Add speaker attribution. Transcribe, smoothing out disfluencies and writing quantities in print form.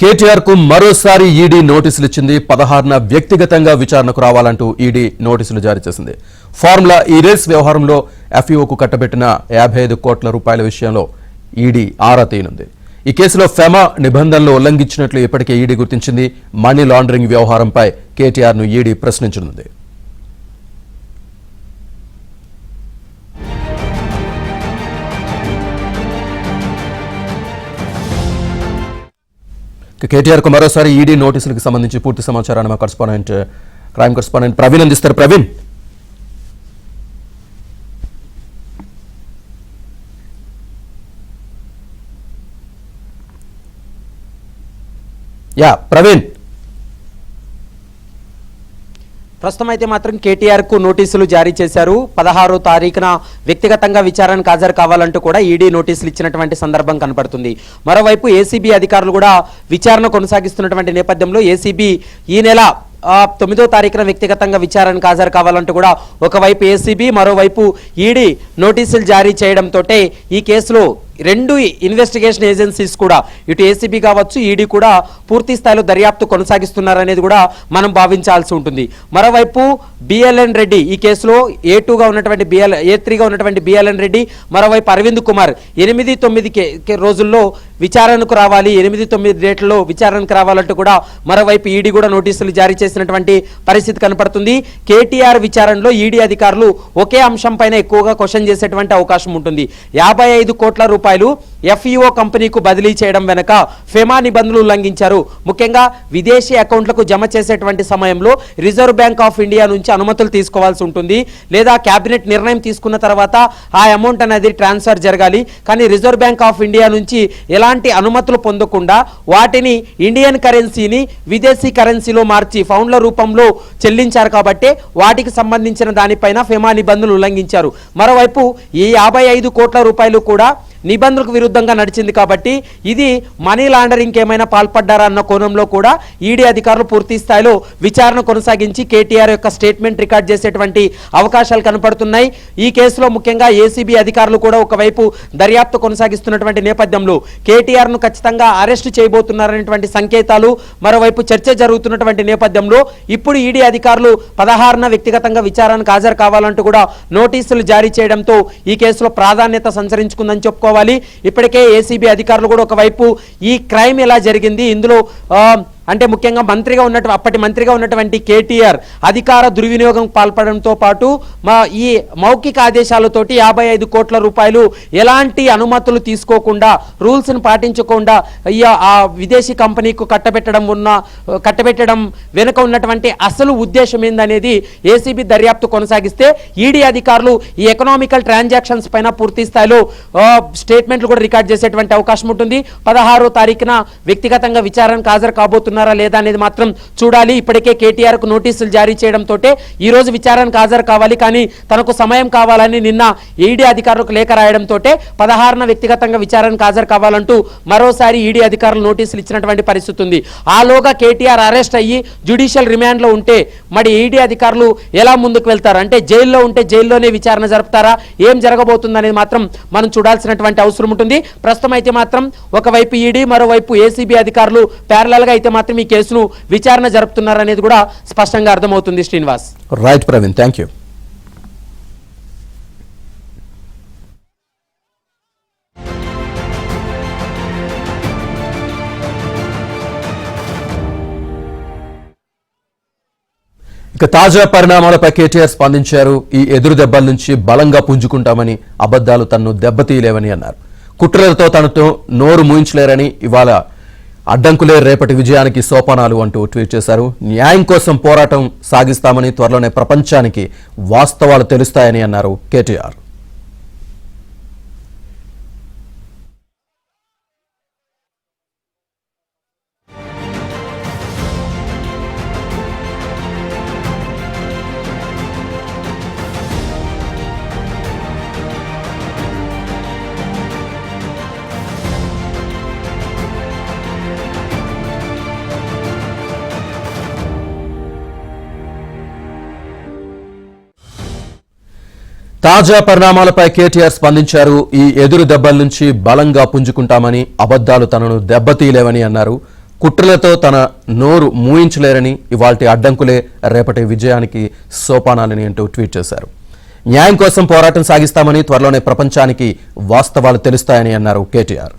Speaker 1: కేటీఆర్ కు మరోసారి ఈడీ నోటీసులు ఇచ్చింది. 16న వ్యక్తిగతంగా విచారణకు రావాలంటూ ఈడీ నోటీసులు జారీ చేసింది. ఫార్ములా ఈ రేస్ వ్యవహారంలో ఎఫ్ఈఓకు కట్టబెట్టిన 55 కోట్ల రూపాయల విషయంలో ఈడీ ఆరా తీయనుంది. ఈ కేసులో ఫెమా నిబంధనలు ఉల్లంఘించినట్లు ఇప్పటికే ఈడీ గుర్తించింది. మనీ లాండరింగ్ వ్యవహారంపై కేటీఆర్ ను ఈడీ ప్రశ్నించనుంది. కేటీఆర్ కు మరోసారి ఈడీ నోటీసులకు సంబంధించి పూర్తి సమాచారాన్ని మా కరెస్పాండెంట్ క్రైమ్ కరెస్పాండెంట్ ప్రవీణ్ అందిస్తారు. ప్రవీణ్, ప్రవీణ్.
Speaker 2: ప్రస్తుతం అయితే మాత్రం కేటీఆర్ కు నోటీసులు జారీ చేశారు. 16వ తారీఖున వ్యక్తిగతంగా విచారణకు హాజరు కావాలంటూ కూడా ఈడీ నోటీసులు ఇచ్చినటువంటి సందర్భం కనపడుతుంది. మరోవైపు ఏసీబీ అధికారులు కూడా విచారణ కొనసాగిస్తున్నటువంటి నేపథ్యంలో ఏసీబీ ఈ నెల 9వ తారీఖున వ్యక్తిగతంగా విచారణకు హాజరు కావాలంటూ కూడా ఒకవైపు ఏసీబీ మరోవైపు ఈడీ నోటీసులు జారీ చేయడంతో ఈ కేసులో రెండు ఇన్వెస్టిగేషన్ ఏజెన్సీస్ కూడా ఇటు ఏసీబీ కావచ్చు ఈడీ కూడా పూర్తి స్థాయిలో దర్యాప్తు కొనసాగిస్తున్నారనేది కూడా మనం భావించాల్సి ఉంటుంది. మరోవైపు బిఎల్ఎన్ రెడ్డి ఈ కేసులో A2గా ఉన్నటువంటి A3గా ఉన్నటువంటి బిఎల్ఎన్ రెడ్డి, మరోవైపు అరవింద్ కుమార్ 8-9 రోజుల్లో విచారణకు రావాలి, 8-9 డేట్లలో విచారణకు రావాలంటూ కూడా మరోవైపు ఈడీ కూడా నోటీసులు జారీ చేసినటువంటి పరిస్థితి కనపడుతుంది. కేటీఆర్ విచారణలో ఈడీ అధికారులు ఒకే అంశం పైన ఎక్కువగా క్వశ్చన్ చేసేటువంటి అవకాశం ఉంటుంది. 55 కోట్ల రూపాయలు ఎఫ్ఈఓ కంపెనీకు బదిలీ చేయడం వెనక ఫెమా నిబంధనలు ఉల్లంఘించారు. ముఖ్యంగా విదేశీ అకౌంట్లకు జమ చేసేటువంటి సమయంలో రిజర్వ్ బ్యాంక్ ఆఫ్ ఇండియా నుంచి అనుమతులు తీసుకోవాల్సి ఉంటుంది, లేదా కేబినెట్ నిర్ణయం తీసుకున్న తర్వాత ఆ అమౌంట్ అనేది ట్రాన్స్ఫర్ జరగాలి. కానీ రిజర్వ్ బ్యాంక్ ఆఫ్ ఇండియా నుంచి ఎలాంటి అనుమతులు పొందకుండా వాటిని ఇండియన్ కరెన్సీని విదేశీ కరెన్సీలో మార్చి పౌండ్ల రూపంలో చెల్లించారు. కాబట్టి వాటికి సంబంధించిన దానిపైన ఫెమా నిబంధనలు ఉల్లంఘించారు. మరోవైపు ఈ 55 కోట్ల రూపాయలు కూడా నిబంధనలకు విరుద్ధంగా నడిచింది. కాబట్టి ఇది మనీ లాండరింగ్ ఏమైనా పాల్పడ్డారా అన్న కోణంలో కూడా ఈడీ అధికారులు పూర్తి స్థాయిలో విచారణ కొనసాగించి కేటీఆర్ యొక్క స్టేట్మెంట్ రికార్డ్ చేసేటువంటి అవకాశాలు కనపడుతున్నాయి. ఈ కేసులో ముఖ్యంగా ఏసీబీ అధికారులు కూడా ఒకవైపు దర్యాప్తు కొనసాగిస్తున్నటువంటి నేపథ్యంలో కేటీఆర్ ను ఖచ్చితంగా అరెస్టు చేయబోతున్నారనేటువంటి సంకేతాలు మరోవైపు చర్చ జరుగుతున్నటువంటి నేపథ్యంలో ఇప్పుడు ఈడీ అధికారులు 16న వ్యక్తిగతంగా విచారణకు హాజరు కావాలంటూ కూడా నోటీసులు జారీ చేయడంతో ఈ కేసులో ప్రాధాన్యత సంచరించుకుందని చెప్పుకోవాలి. ఇప్పటికే ఏసీబీ అధికారులు కూడా ఒకవైపు ఈ క్రైమ్ ఎలా జరిగింది, ఇందులో అంటే ముఖ్యంగా అప్పటి మంత్రిగా ఉన్నటువంటి కేటీఆర్ అధికార దుర్వినియోగం పాల్పడంతో పాటు ఈ మౌఖిక ఆదేశాలతోటి 55 కోట్ల రూపాయలు ఎలాంటి అనుమతులు తీసుకోకుండా రూల్స్ ను పాటించకుండా ఆ విదేశీ కంపెనీకు కట్టబెట్టడం వెనుక ఉన్నటువంటి అసలు ఉద్దేశం ఏందనేది ఏసీబీ దర్యాప్తు కొనసాగిస్తే ఈడీ అధికారులు ఈ ఎకనామికల్ ట్రాన్సాక్షన్స్ పైన పూర్తి స్థాయిలో స్టేట్మెంట్లు కూడా రికార్డ్ చేసేటువంటి అవకాశం ఉంటుంది. 16వ తారీఖున వ్యక్తిగతంగా విచారణకు హాజరు కాబోతున్నారు లేదా అనేది మాత్రం చూడాలి. ఇప్పటికే కేటీఆర్ కు నోటీసులు జారీ చేయడంతో ఈ రోజు విచారణకు హాజరు కావాలి, కానీ తనకు సమయం కావాలని నిన్న ఈడీ అధికారులకు లేఖ రాయడంతో 16న వ్యక్తిగతంగా విచారణకు హాజరు కావాలంటూ మరోసారి ఈడీ అధికారులు నోటీసులు ఇచ్చినటువంటి పరిస్థితి ఉంది. ఆలోగా కేటీఆర్ అరెస్ట్ అయ్యి జ్యుడిషియల్ రిమాండ్ లో ఉంటే మరి ఈడీ అధికారులు ఎలా ముందుకు వెళ్తారు, అంటే జైల్లో ఉంటే జైల్లోనే విచారణ జరుపుతారా, ఏం జరగబోతుంది అనేది మాత్రం మనం చూడాల్సినటువంటి అవసరం ఉంటుంది. ప్రస్తుతం అయితే మాత్రం ఒకవైపు ఈడీ మరోవైపు ఏసీబీ అధికారులు ప్యారలల్ గా అయితే మాత్రం ఈ కేసును విచారణ జరుపుతున్నారనేది కూడా స్పష్టంగా అర్థమవుతుంది. Srinivas.
Speaker 1: Right Praveen, thank you. ఇక తాజా పరిణామాలపై కేటీఆర్ స్పందించారు. ఈ ఎదురు దెబ్బల నుంచి బలంగా పుంజుకుంటామని, అబద్దాలు తనను దెబ్బతీయలేవని అన్నారు. కుట్రలతో తనతో నోరు మూయించలేరని, ఇవాళ అడ్డంకులే రేపటి విజయానికి సోపానాలు అంటూ ట్వీట్ చేశారు. న్యాయం కోసం పోరాటం సాగిస్తామని, త్వరలోనే ప్రపంచానికి వాస్తవాలు తెలుస్తాయని అన్నారు కేటీఆర్. తాజా పరిణామాలపై కేటీఆర్ స్పందించారు. ఈ ఎదురు దెబ్బల నుంచి బలంగా పుంజుకుంటామని, అబద్దాలు తనను దెబ్బతీయలేవని అన్నారు. కుట్రలతో తన నోరు మూయించలేరని, ఇవాల్టి అడ్డంకులే రేపటి విజయానికి సోపానాలని అంటూ ట్వీట్ చేశారు. న్యాయం కోసం పోరాటం సాగిస్తామని, త్వరలోనే ప్రపంచానికి వాస్తవాలు తెలుస్తాయని అన్నారు కేటీఆర్.